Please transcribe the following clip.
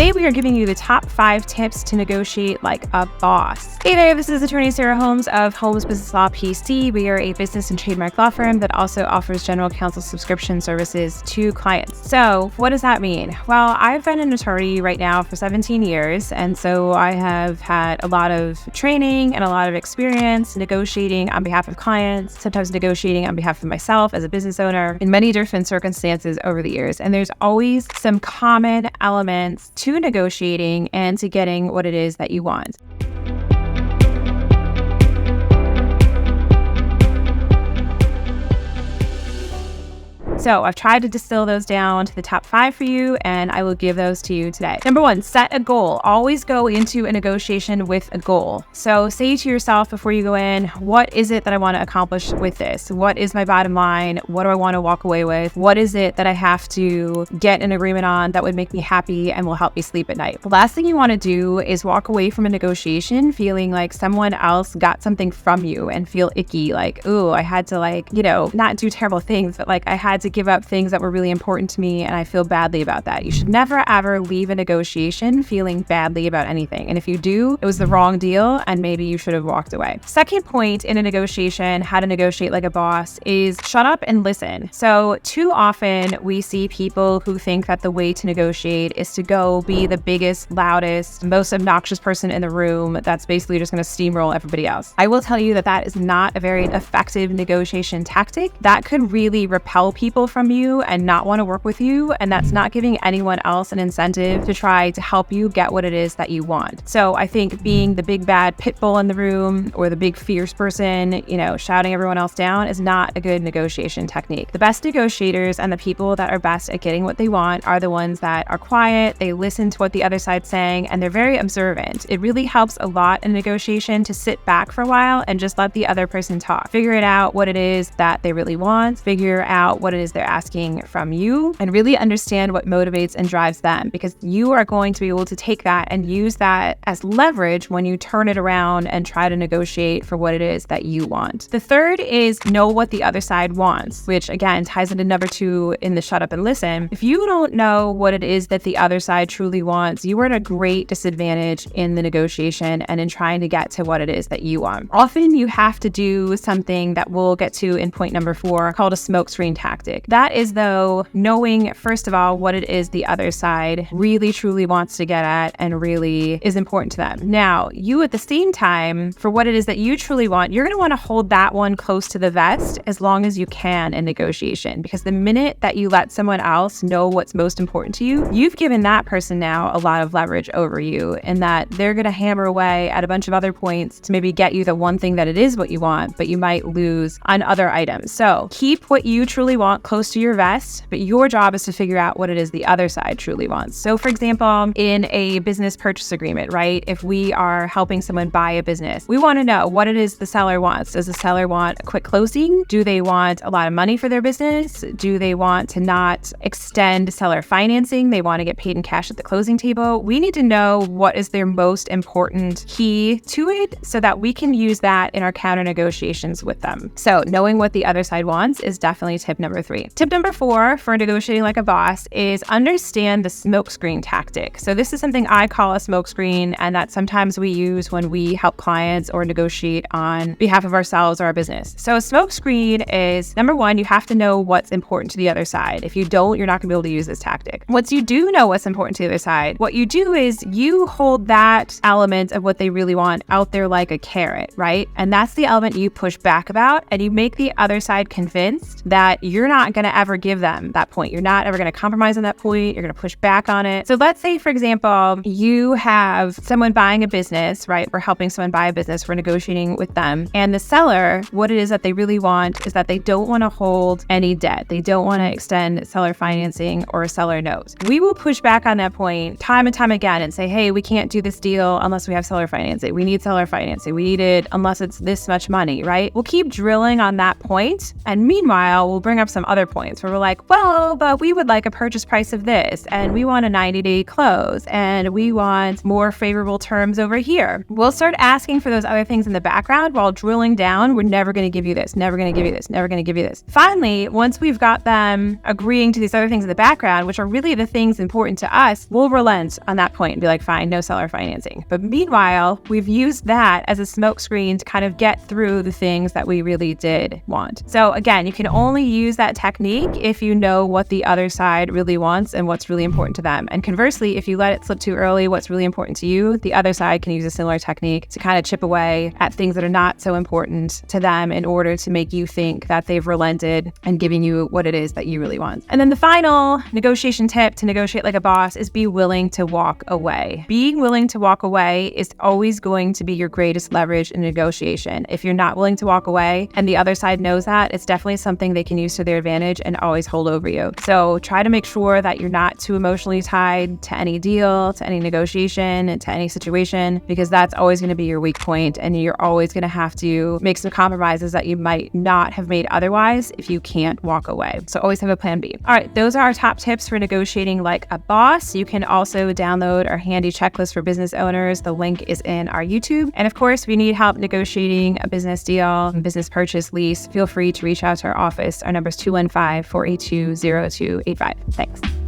Today, we are giving you the top 5 tips to negotiate like a boss. Hey there, this is attorney Sarah Holmes of Holmes Business Law P.C. We are a business and trademark law firm that also offers general counsel subscription services to clients. So what does that mean? Well, I've been an attorney right now for 17 years, and so I have had a lot of training and a lot of experience negotiating on behalf of clients, sometimes negotiating on behalf of myself as a business owner in many different circumstances over the years. And there's always some common elements to negotiating and to getting what it is that you want. So I've tried to distill those down to the top 5 for you, and I will give those to you today. Number 1, set a goal. Always go into a negotiation with a goal. So say to yourself before you go in, what is it that I want to accomplish with this? What is my bottom line? What do I want to walk away with? What is it that I have to get an agreement on that would make me happy and will help me sleep at night? The last thing you want to do is walk away from a negotiation feeling like someone else got something from you and feel icky, like, ooh, I had to not do terrible things, but I had to give up things that were really important to me and I feel badly about that. You should never ever leave a negotiation feeling badly about anything. And if you do, it was the wrong deal and maybe you should have walked away. Second point in a negotiation, how to negotiate like a boss, is shut up and listen. So too often we see people who think that the way to negotiate is to go be the biggest, loudest, most obnoxious person in the room that's basically just going to steamroll everybody else. I will tell you that that is not a very effective negotiation tactic. That could really repel people from you and not want to work with you, and that's not giving anyone else an incentive to try to help you get what it is that you want. So I think being the big bad pit bull in the room or the big fierce person, shouting everyone else down is not a good negotiation technique. The best negotiators and the people that are best at getting what they want are the ones that are quiet, they listen to what the other side's saying, and they're very observant. It really helps a lot in negotiation to sit back for a while and just let the other person talk. Figure it out what it is that they really want, figure out what it is they're asking from you, and really understand what motivates and drives them, because you are going to be able to take that and use that as leverage when you turn it around and try to negotiate for what it is that you want. The third is know what the other side wants, which again ties into number 2 in the shut up and listen. If you don't know what it is that the other side truly wants, you are at a great disadvantage in the negotiation and in trying to get to what it is that you want. Often you have to do something that we'll get to in point number 4 called a smokescreen tactic. That is, though, knowing, first of all, what it is the other side really truly wants to get at and really is important to them. Now, you at the same time, for what it is that you truly want, you're going to want to hold that one close to the vest as long as you can in negotiation, because the minute that you let someone else know what's most important to you, you've given that person now a lot of leverage over you, and that they're going to hammer away at a bunch of other points to maybe get you the one thing that it is what you want, but you might lose on other items. So keep what you truly want close to your vest, but your job is to figure out what it is the other side truly wants. So for example, in a business purchase agreement, right? If we are helping someone buy a business, we want to know what it is the seller wants. Does the seller want a quick closing? Do they want a lot of money for their business? Do they want to not extend seller financing? They want to get paid in cash at the closing table. We need to know what is their most important key to it so that we can use that in our counter negotiations with them. So knowing what the other side wants is definitely tip number 3. Tip number 4 for negotiating like a boss is understand the smokescreen tactic. So this is something I call a smokescreen, and that sometimes we use when we help clients or negotiate on behalf of ourselves or our business. So a smokescreen is, number 1, you have to know what's important to the other side. If you don't, you're not going to be able to use this tactic. Once you do know what's important to the other side, what you do is you hold that element of what they really want out there like a carrot, right? And that's the element you push back about, and you make the other side convinced that you're not going to ever give them that point. You're not ever going to compromise on that point. You're going to push back on it. So let's say, for example, you have someone buying a business, right? We're helping someone buy a business. We're negotiating with them. And the seller, what it is that they really want is that they don't want to hold any debt. They don't want to extend seller financing or a seller note. We will push back on that point time and time again and say, hey, we can't do this deal unless we have seller financing. We need seller financing. We need it unless it's this much money, right? We'll keep drilling on that point. And meanwhile, we'll bring up some other points where we're like, well, but we would like a purchase price of this, and we want a 90-day close, and we want more favorable terms over here. We'll start asking for those other things in the background while drilling down. We're never going to give you this, never going to give you this, never going to give you this. Finally, once we've got them agreeing to these other things in the background, which are really the things important to us, we'll relent on that point and be like, fine, no seller financing. But meanwhile, we've used that as a smokescreen to kind of get through the things that we really did want. So again, you can only use that technique if you know what the other side really wants and what's really important to them. And conversely, if you let it slip too early, what's really important to you, the other side can use a similar technique to kind of chip away at things that are not so important to them in order to make you think that they've relented and giving you what it is that you really want. And then the final negotiation tip to negotiate like a boss is be willing to walk away. Being willing to walk away is always going to be your greatest leverage in negotiation. If you're not willing to walk away and the other side knows that, it's definitely something they can use to their advantage and always hold over you. So try to make sure that you're not too emotionally tied to any deal, to any negotiation, to any situation, because that's always going to be your weak point, and you're always going to have to make some compromises that you might not have made otherwise if you can't walk away. So always have a plan B. All right, those are our top tips for negotiating like a boss. You can also download our handy checklist for business owners. The link is in our YouTube. And of course, if you need help negotiating a business deal, business purchase, lease, feel free to reach out to our office. Our number is 215-482-0285. Thanks.